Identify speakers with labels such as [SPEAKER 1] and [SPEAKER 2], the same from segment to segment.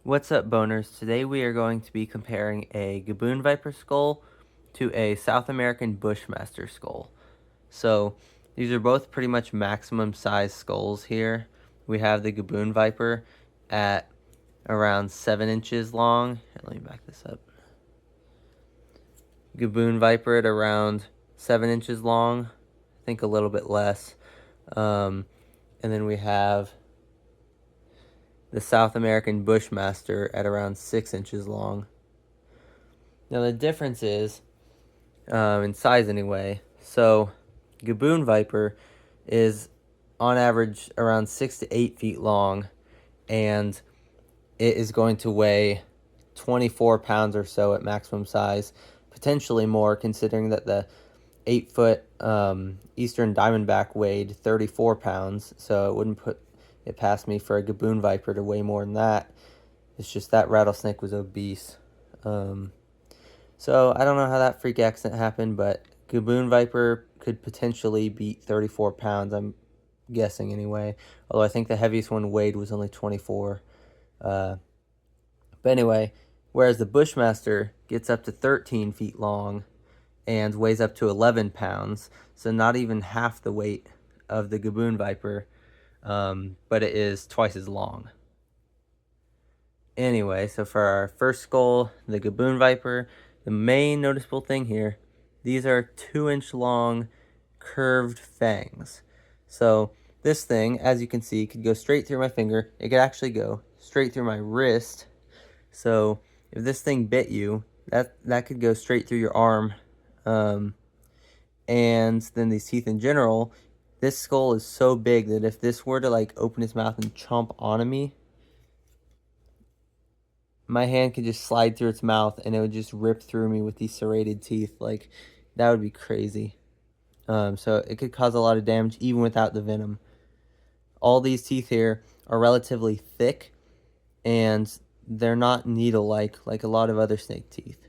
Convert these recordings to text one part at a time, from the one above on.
[SPEAKER 1] What's up, boners? Today we are going to be comparing a Gaboon Viper skull to a South American Bushmaster skull. So these are both pretty much maximum size skulls here. We have the Gaboon Viper at around 7 inches long. Here, let me back this up. Gaboon Viper at around 7 inches long. I think a little bit less. And then we have the South American Bushmaster at around 6 inches long. Now the difference is, in size anyway, so Gaboon Viper is on average around 6 to 8 feet long, and it is going to weigh 24 pounds or so at maximum size, potentially more considering that the 8-foot Eastern Diamondback weighed 34 pounds, so it wouldn't put it past me for a Gaboon Viper to weigh more than that. It's just that rattlesnake was obese. So I don't know how that freak accident happened, but Gaboon Viper could potentially beat 34 pounds, I'm guessing anyway. Although I think the heaviest one weighed was only 24. But anyway, whereas the Bushmaster gets up to 13 feet long and weighs up to 11 pounds, so not even half the weight of the Gaboon Viper, but it is twice as long. Anyway, so for our first skull, the Gaboon Viper, the main noticeable thing here, these are 2-inch long curved fangs. So this thing, as you can see, could go straight through my finger. It could actually go straight through my wrist. So if this thing bit you, that could go straight through your arm. And then these teeth in general, this skull is so big that if this were to like open its mouth and chomp onto me, my hand could just slide through its mouth and it would just rip through me with these serrated teeth. Like, that would be crazy. So it could cause a lot of damage even without the venom. All these teeth here are relatively thick and they're not needle-like like a lot of other snake teeth.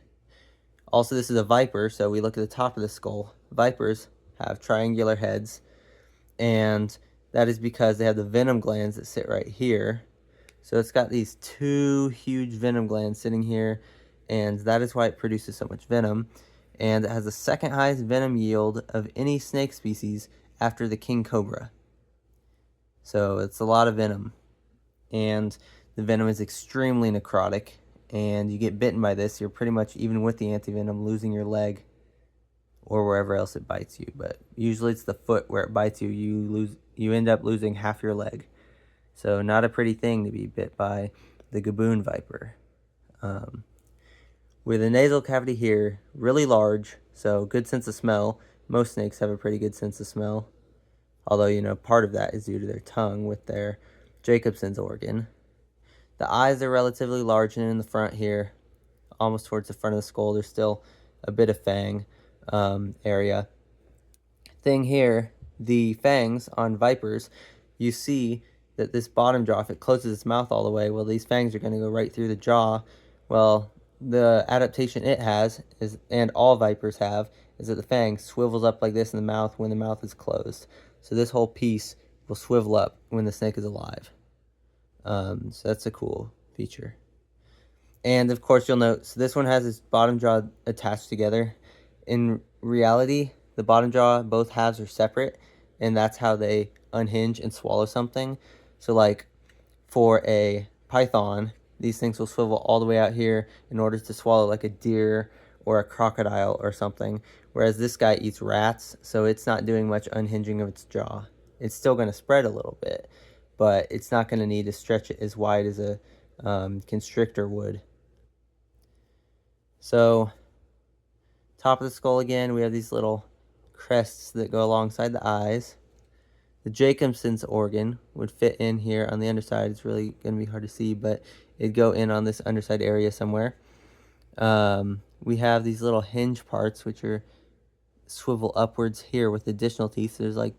[SPEAKER 1] Also, this is a viper, so we look at the top of the skull. Vipers have triangular heads, and that is because they have the venom glands that sit right here. So it's got these two huge venom glands sitting here, and that is why it produces so much venom. And it has the second highest venom yield of any snake species after the king cobra. So it's a lot of venom. And the venom is extremely necrotic, and you get bitten by this, you're pretty much, even with the anti-venom, losing your leg or wherever else it bites you. But usually it's the foot where it bites you, you end up losing half your leg. So not a pretty thing to be bit by the Gaboon Viper. With the nasal cavity here, really large, so good sense of smell. Most snakes have a pretty good sense of smell. Although, you know, part of that is due to their tongue with their Jacobson's organ. The eyes are relatively large and in the front here, almost towards the front of the skull. There's still a bit of fang area. Thing here, the fangs on vipers, you see that this bottom jaw, if it closes its mouth all the way, well, these fangs are going to go right through the jaw. Well, the adaptation it has, is, and all vipers have, is that the fang swivels up like this in the mouth when the mouth is closed. So this whole piece will swivel up when the snake is alive. So that's a cool feature. And of course you'll note, so this one has its bottom jaw attached together. In reality, the bottom jaw, both halves are separate, and that's how they unhinge and swallow something. So like for a python, these things will swivel all the way out here in order to swallow like a deer or a crocodile or something. Whereas this guy eats rats, so it's not doing much unhinging of its jaw. It's still going to spread a little bit, but it's not going to need to stretch it as wide as a constrictor would. So, top of the skull again, we have these little crests that go alongside the eyes. The Jacobson's organ would fit in here on the underside. It's really going to be hard to see, but it'd go in on this underside area somewhere. We have these little hinge parts, which are swivel upwards here with additional teeth. There's like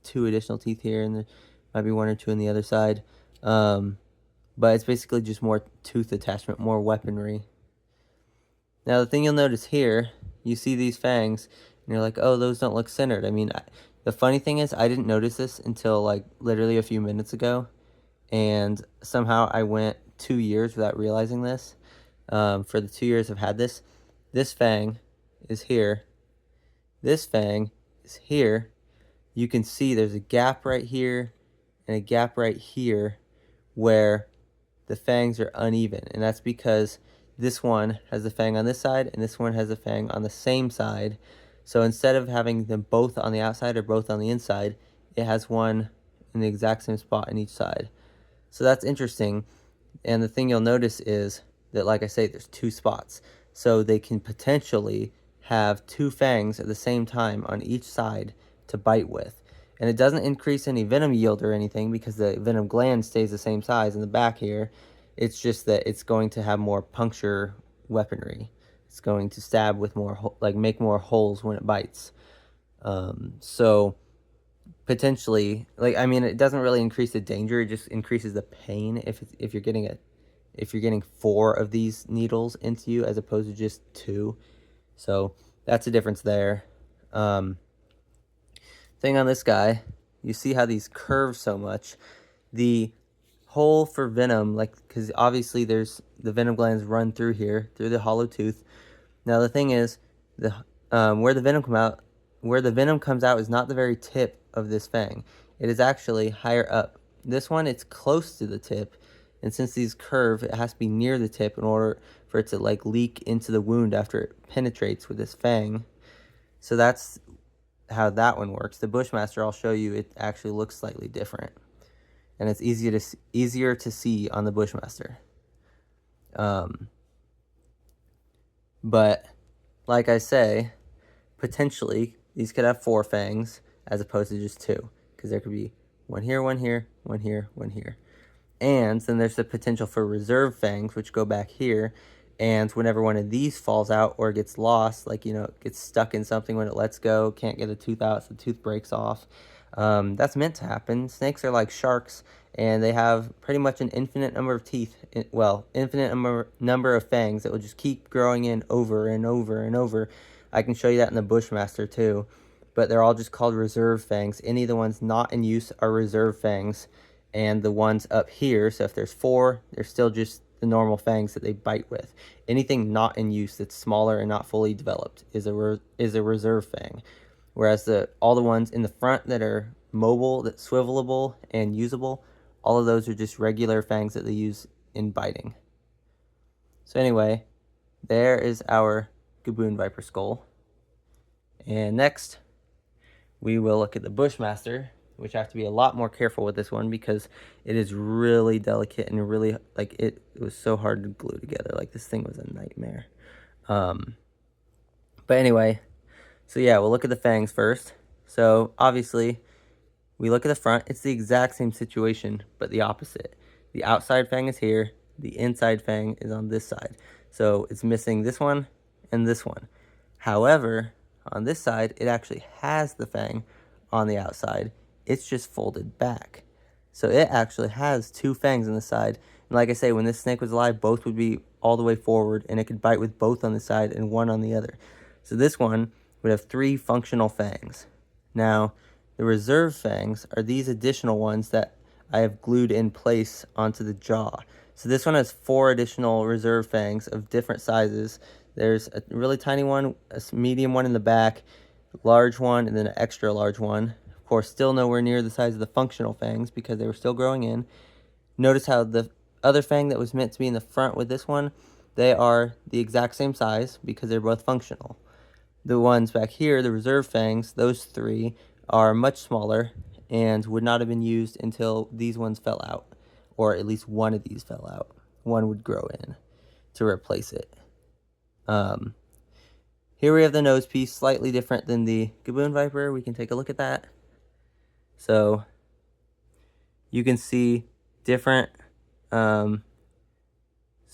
[SPEAKER 1] 2 additional teeth here, and there might be 1 or 2 on the other side. But it's basically just more tooth attachment, more weaponry. Now, the thing you'll notice here, you see these fangs, and you're like, oh, those don't look centered. I mean, the funny thing is, I didn't notice this until, like, literally a few minutes ago. And somehow I went 2 years without realizing this. For the 2 years I've had this fang is here. This fang is here. You can see there's a gap right here and a gap right here where the fangs are uneven, and that's because this one has the fang on this side and this one has a fang on the same side. So instead of having them both on the outside or both on the inside, it has one in the exact same spot on each side. So that's interesting. And the thing you'll notice is that, like I say, there's 2 spots. So they can potentially have 2 fangs at the same time on each side to bite with. And it doesn't increase any venom yield or anything because the venom gland stays the same size in the back here. It's just that it's going to have more puncture weaponry. It's going to stab with more, like make more holes when it bites. So potentially, like, I mean, it doesn't really increase the danger. It just increases the pain if you're getting 4 of these needles into you as opposed to just 2. So that's a difference there. Thing on this guy, you see how these curve so much. The hole for venom, like, because obviously there's the venom glands run through here, through the hollow tooth. Now the thing is, where the venom comes out is not the very tip of this fang. It is actually higher up. This one, it's close to the tip, and since these curve, it has to be near the tip in order for it to like leak into the wound after it penetrates with this fang. So that's how that one works. The Bushmaster, I'll show you, it actually looks slightly different, and it's easier to see on the Bushmaster. But like I say, potentially these could have 4 fangs as opposed to just 2, because there could be one here, one here, one here, one here. And then there's the potential for reserve fangs, which go back here. And whenever one of these falls out or gets lost, like, you know, it gets stuck in something when it lets go, can't get a tooth out, so the tooth breaks off. That's meant to happen. Snakes are like sharks, and they have pretty much an infinite number of teeth. Well, infinite number of fangs that will just keep growing in over and over and over. I can show you that in the Bushmaster too. But they're all just called reserve fangs. Any of the ones not in use are reserve fangs. And the ones up here, so if there's 4, they're still just the normal fangs that they bite with. Anything not in use that's smaller and not fully developed is a reserve fang. Whereas all the ones in the front that are mobile, that's swivelable and usable, all of those are just regular fangs that they use in biting. So anyway, there is our Gaboon Viper skull. And next, we will look at the Bushmaster, which I have to be a lot more careful with this one because it is really delicate and really, like, it was so hard to glue together. Like, this thing was a nightmare. But anyway, so yeah, we'll look at the fangs first. So obviously, we look at the front. It's the exact same situation, but the opposite. The outside fang is here. The inside fang is on this side. So it's missing this one and this one. However, on this side, it actually has the fang on the outside. It's just folded back. So it actually has 2 fangs on the side. And like I say, when this snake was alive, both would be all the way forward, and it could bite with both on the side and one on the other. So this one would have 3 functional fangs. Now, the reserve fangs are these additional ones that I have glued in place onto the jaw. So this one has 4 additional reserve fangs of different sizes. There's a really tiny one, a medium one in the back, a large one, and then an extra large one. Of course, still nowhere near the size of the functional fangs because they were still growing in. Notice how the other fang that was meant to be in the front with this one, they are the exact same size because they're both functional. The ones back here, the reserve fangs, those 3 are much smaller and would not have been used until these ones fell out, or at least one of these fell out. One would grow in to replace it. Here we have the nose piece, slightly different than the Gaboon Viper. We can take a look at that. So you can see different, so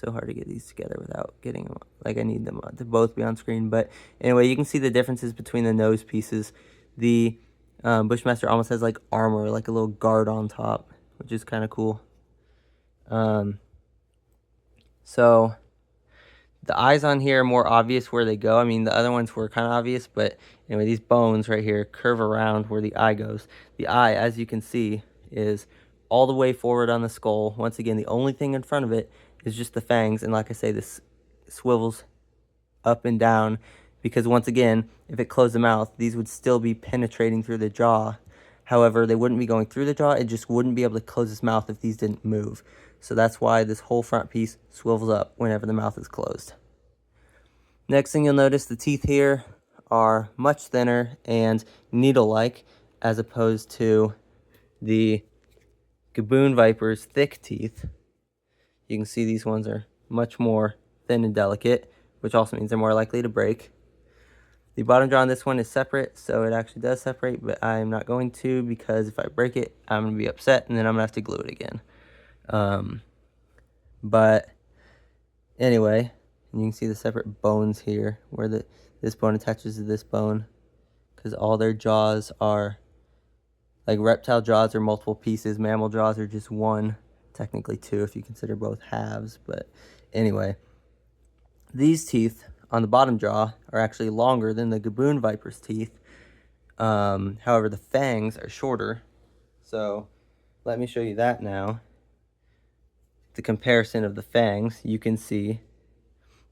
[SPEAKER 1] hard to get these together without getting them, like I need them to both be on screen. But anyway, you can see the differences between the nose pieces. The Bushmaster almost has like armor, like a little guard on top, which is kind of cool. So the eyes on here are more obvious where they go. I mean, the other ones were kind of obvious, but anyway, these bones right here curve around where the eye goes. The eye, as you can see, is all the way forward on the skull. Once again, the only thing in front of it is just the fangs, and like I say, this swivels up and down, because once again, if it closed the mouth, these would still be penetrating through the jaw. However, they wouldn't be going through the jaw, it just wouldn't be able to close its mouth if these didn't move. So that's why this whole front piece swivels up whenever the mouth is closed. Next thing you'll notice, the teeth here are much thinner and needle-like, as opposed to the Gaboon Viper's thick teeth. You can see these ones are much more thin and delicate, which also means they're more likely to break. The bottom jaw on this one is separate, so it actually does separate, but I'm not going to, because if I break it, I'm going to be upset, and then I'm going to have to glue it again. But anyway, you can see the separate bones here, where this bone attaches to this bone, because all their jaws are, like reptile jaws are multiple pieces, mammal jaws are just one, technically two if you consider both halves. But anyway, these teeth on the bottom jaw are actually longer than the Gaboon Viper's teeth. However, the fangs are shorter. So let me show you that now. The comparison of the fangs, you can see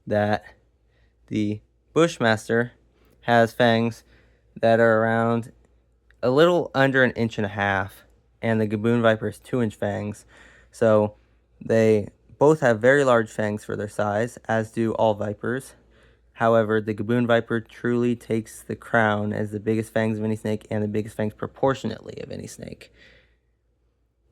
[SPEAKER 1] that the Bushmaster has fangs that are around a little under 1.5 inches, and the Gaboon Viper has 2-inch fangs. So they both have very large fangs for their size, as do all vipers. However, the Gaboon Viper truly takes the crown as the biggest fangs of any snake, and the biggest fangs proportionately of any snake.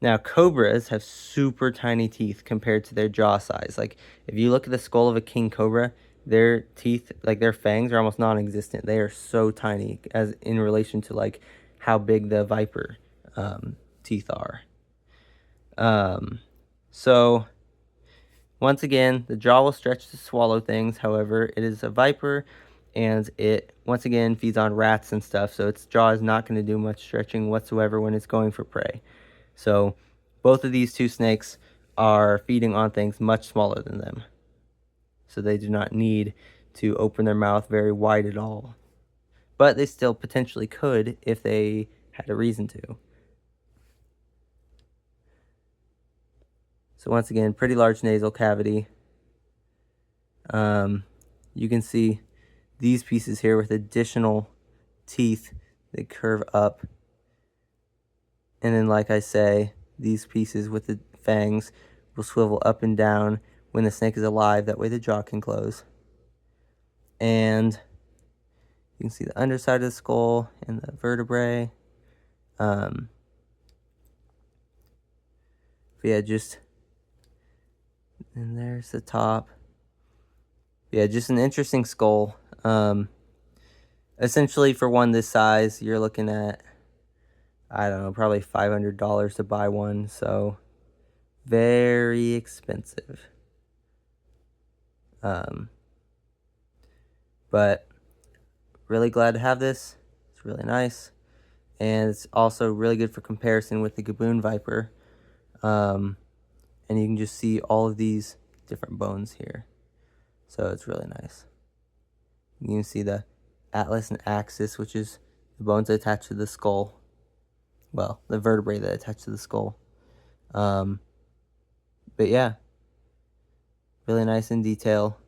[SPEAKER 1] Now, cobras have super tiny teeth compared to their jaw size. Like, if you look at the skull of a king cobra, their teeth, like their fangs, are almost non-existent. They are so tiny as in relation to like how big the viper teeth are. So once again, the jaw will stretch to swallow things. However, it is a viper, and it once again feeds on rats and stuff, so its jaw is not going to do much stretching whatsoever when it's going for prey. So both of these two snakes are feeding on things much smaller than them, so they do not need to open their mouth very wide at all. But they still potentially could if they had a reason to. So once again, pretty large nasal cavity. You can see these pieces here with additional teeth that curve up. And then, like I say, these pieces with the fangs will swivel up and down when the snake is alive. That way the jaw can close. And you can see the underside of the skull and the vertebrae. Yeah, just... and there's the top. Yeah, just an interesting skull. Essentially, for one this size, you're looking at, I don't know, probably $500 to buy one. So, very expensive. But really glad to have this. It's really nice. And it's also really good for comparison with the Gaboon Viper. And you can just see all of these different bones here. So it's really nice. You can see the atlas and axis, which is the bones that attach to the skull. Well, the vertebrae that attach to the skull. But yeah, really nice in detail.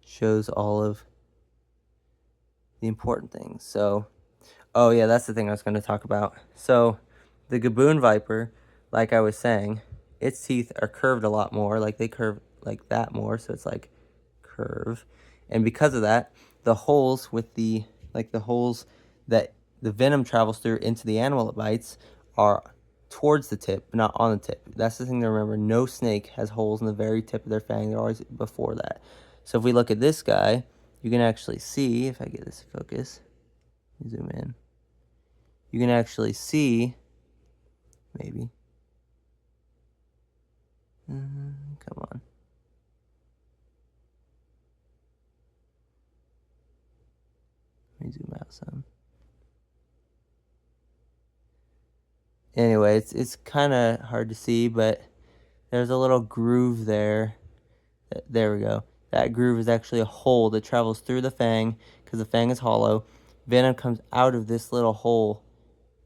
[SPEAKER 1] Shows all of the important things. So, oh yeah, that's the thing I was going to talk about. So, the Gaboon Viper, like I was saying, its teeth are curved a lot more. Like, they curve like that more, so it's like curve. And because of that, the holes with the, like the holes that the venom travels through into the animal it bites are towards the tip, but not on the tip. That's the thing to remember. No snake has holes in the very tip of their fang. They're always before that. So if we look at this guy, you can actually see, if I get this to focus, zoom in, you can actually see, maybe, come on. Let me zoom out some. Anyway, it's kind of hard to see, but there's a little groove there. There we go. That groove is actually a hole that travels through the fang, because the fang is hollow. Venom comes out of this little hole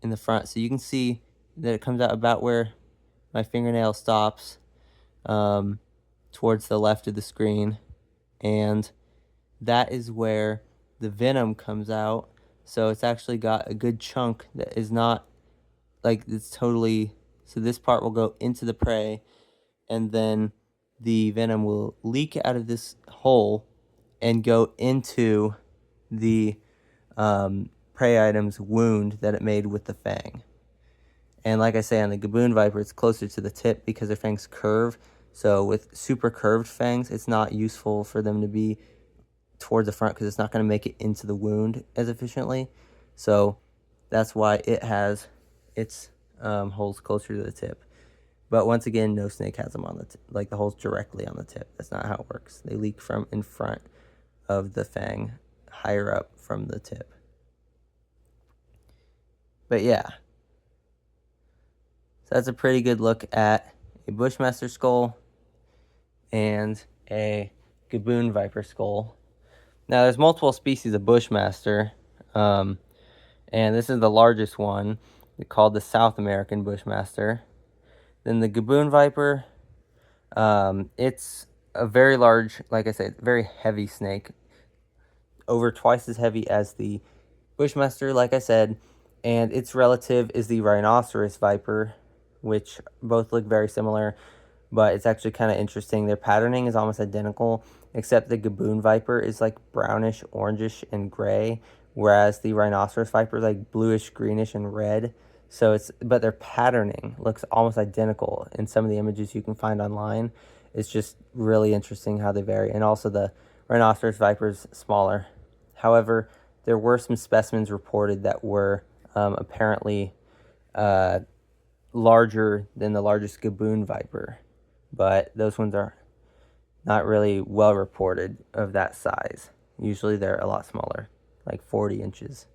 [SPEAKER 1] in the front. So you can see that it comes out about where my fingernail stops, towards the left of the screen, and that is where the venom comes out. So it's actually got a good chunk that is not like it's totally, so this part will go into the prey, and then the venom will leak out of this hole and go into the prey item's wound that it made with the fang. And like I say, on the Gaboon Viper, it's closer to the tip because their fangs curve. So with super curved fangs, it's not useful for them to be towards the front because it's not going to make it into the wound as efficiently. So that's why it has its holes closer to the tip. But once again, no snake has them on the like the holes directly on the tip. That's not how it works. They leak from in front of the fang, higher up from the tip. But yeah, so that's a pretty good look at a Bushmaster skull and a Gaboon Viper skull. Now, there's multiple species of Bushmaster, and this is the largest one, called the South American Bushmaster. Then the Gaboon Viper, it's a very large, like I said, very heavy snake, over twice as heavy as the Bushmaster, like I said, and its relative is the Rhinoceros Viper, which both look very similar, but it's actually kind of interesting. Their patterning is almost identical, except the Gaboon Viper is like brownish, orangish, and gray, whereas the Rhinoceros Viper is like bluish, greenish, and red. So but their patterning looks almost identical in some of the images you can find online. It's just really interesting how they vary. And also the Rhinoceros Viper is smaller. However, there were some specimens reported that were apparently larger than the largest Gaboon Viper, but those ones are not really well reported of that size. Usually they're a lot smaller, like 40 inches.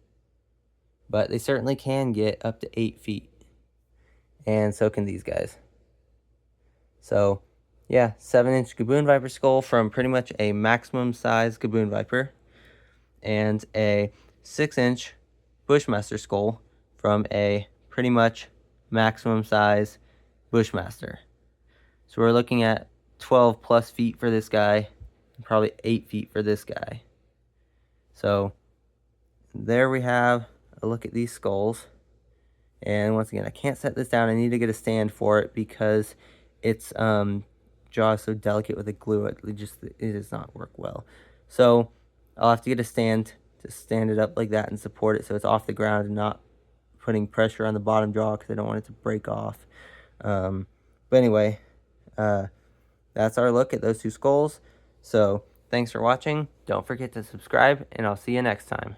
[SPEAKER 1] But they certainly can get up to 8 feet. And so can these guys. So, yeah, 7-inch Gaboon Viper skull from pretty much a maximum size Gaboon Viper. And a 6-inch Bushmaster skull from a pretty much maximum size Bushmaster. So we're looking at 12 plus feet for this guy, and probably 8 feet for this guy. So there we have a look at these skulls. And once again, I can't set this down. I need to get a stand for it because its jaw is so delicate with the glue. It does not work well. So I'll have to get a stand to stand it up like that and support it so it's off the ground and not putting pressure on the bottom jaw because I don't want it to break off. But anyway, that's our look at those two skulls. So thanks for watching. Don't forget to subscribe, and I'll see you next time.